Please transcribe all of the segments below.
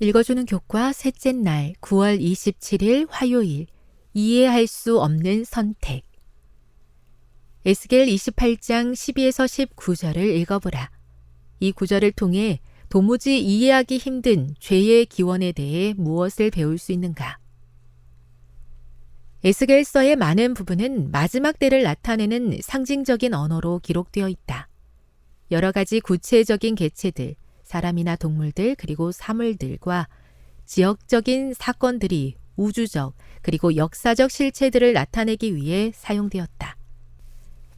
읽어주는 교과 셋째 날 9월 27일 화요일 이해할 수 없는 선택. 에스겔 28장 12에서 19절을 읽어보라. 이 구절을 통해 도무지 이해하기 힘든 죄의 기원에 대해 무엇을 배울 수 있는가? 에스겔서의 많은 부분은 마지막 때를 나타내는 상징적인 언어로 기록되어 있다. 여러 가지 구체적인 개체들, 사람이나 동물들 그리고 사물들과 지역적인 사건들이 우주적 그리고 역사적 실체들을 나타내기 위해 사용되었다.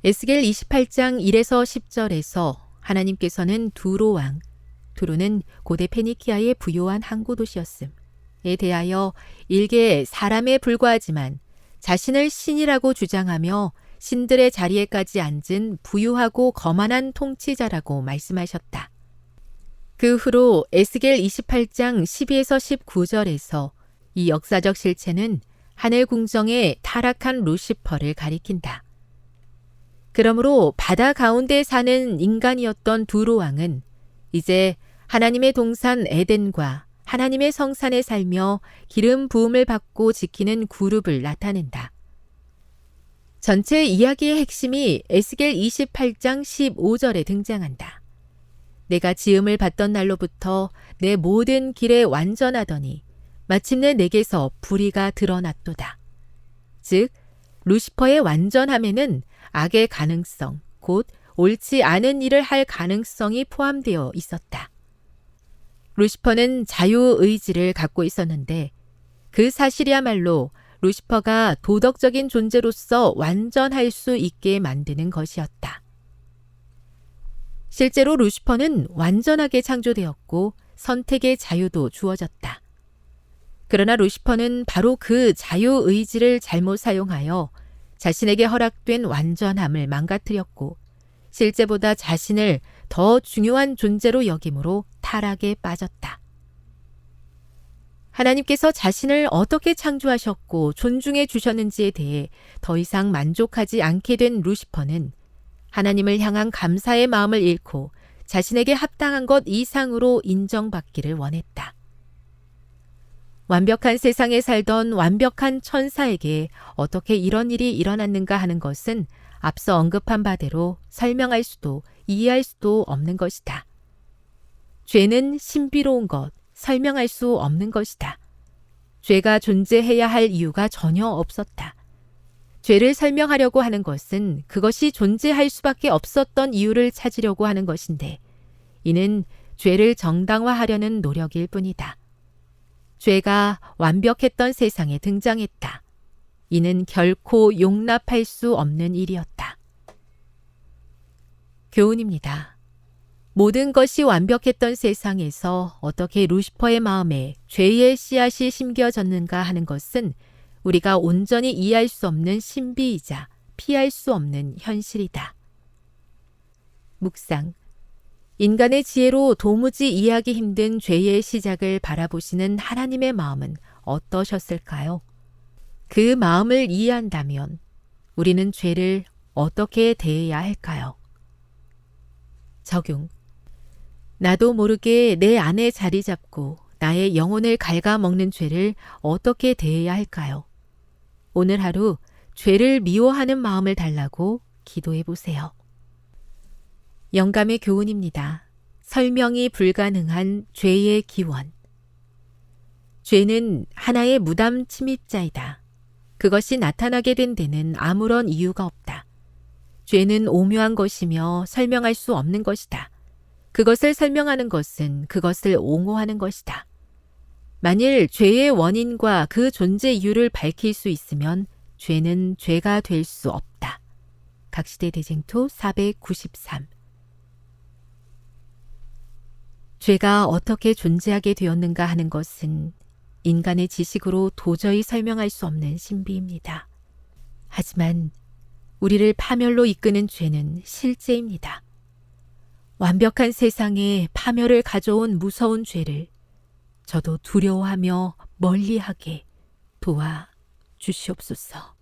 에스겔 28장 1에서 10절에서 하나님께서는 두로 왕, 두로는 고대 페니키아의 부요한 항구 도시였음에 대하여 일개 사람에 불과하지만 자신을 신이라고 주장하며 신들의 자리에까지 앉은 부유하고 거만한 통치자라고 말씀하셨다. 그 후로 에스겔 28장 12에서 19절에서 이 역사적 실체는 하늘 궁정의 타락한 루시퍼를 가리킨다. 그러므로 바다 가운데 사는 인간이었던 두로 왕은 이제 하나님의 동산 에덴과 하나님의 성산에 살며 기름 부음을 받고 지키는 그룹을 나타낸다. 전체 이야기의 핵심이 에스겔 28장 15절에 등장한다. 내가 지음을 받던 날로부터 내 모든 길에 완전하더니 마침내 내게서 불의가 드러났도다. 즉, 루시퍼의 완전함에는 악의 가능성, 곧 옳지 않은 일을 할 가능성이 포함되어 있었다. 루시퍼는 자유의지를 갖고 있었는데 그 사실이야말로 루시퍼가 도덕적인 존재로서 완전할 수 있게 만드는 것이었다. 실제로 루시퍼는 완전하게 창조되었고 선택의 자유도 주어졌다. 그러나 루시퍼는 바로 그 자유의지를 잘못 사용하여 자신에게 허락된 완전함을 망가뜨렸고 실제보다 자신을 더 중요한 존재로 여김으로 타락에 빠졌다. 하나님께서 자신을 어떻게 창조하셨고 존중해 주셨는지에 대해 더 이상 만족하지 않게 된 루시퍼는 하나님을 향한 감사의 마음을 잃고 자신에게 합당한 것 이상으로 인정받기를 원했다. 완벽한 세상에 살던 완벽한 천사에게 어떻게 이런 일이 일어났는가 하는 것은 앞서 언급한 바대로 설명할 수도 이해할 수도 없는 것이다. 죄는 신비로운 것, 설명할 수 없는 것이다. 죄가 존재해야 할 이유가 전혀 없었다. 죄를 설명하려고 하는 것은 그것이 존재할 수밖에 없었던 이유를 찾으려고 하는 것인데 이는 죄를 정당화하려는 노력일 뿐이다. 죄가 완벽했던 세상에 등장했다. 이는 결코 용납할 수 없는 일이었다. 교훈입니다. 모든 것이 완벽했던 세상에서 어떻게 루시퍼의 마음에 죄의 씨앗이 심겨졌는가 하는 것은 우리가 온전히 이해할 수 없는 신비이자 피할 수 없는 현실이다. 묵상. 인간의 지혜로 도무지 이해하기 힘든 죄의 시작을 바라보시는 하나님의 마음은 어떠셨을까요? 그 마음을 이해한다면 우리는 죄를 어떻게 대해야 할까요? 적용. 나도 모르게 내 안에 자리 잡고 나의 영혼을 갉아먹는 죄를 어떻게 대해야 할까요? 오늘 하루 죄를 미워하는 마음을 달라고 기도해 보세요. 영감의 교훈입니다. 설명이 불가능한 죄의 기원. 죄는 하나의 무담 침입자이다. 그것이 나타나게 된 데는 아무런 이유가 없다. 죄는 오묘한 것이며 설명할 수 없는 것이다. 그것을 설명하는 것은 그것을 옹호하는 것이다. 만일 죄의 원인과 그 존재 이유를 밝힐 수 있으면 죄는 죄가 될 수 없다. 각시대 대쟁투 493. 죄가 어떻게 존재하게 되었는가 하는 것은 인간의 지식으로 도저히 설명할 수 없는 신비입니다. 하지만 우리를 파멸로 이끄는 죄는 실제입니다. 완벽한 세상에 파멸을 가져온 무서운 죄를 저도 두려워하며 멀리하게 도와 주시옵소서.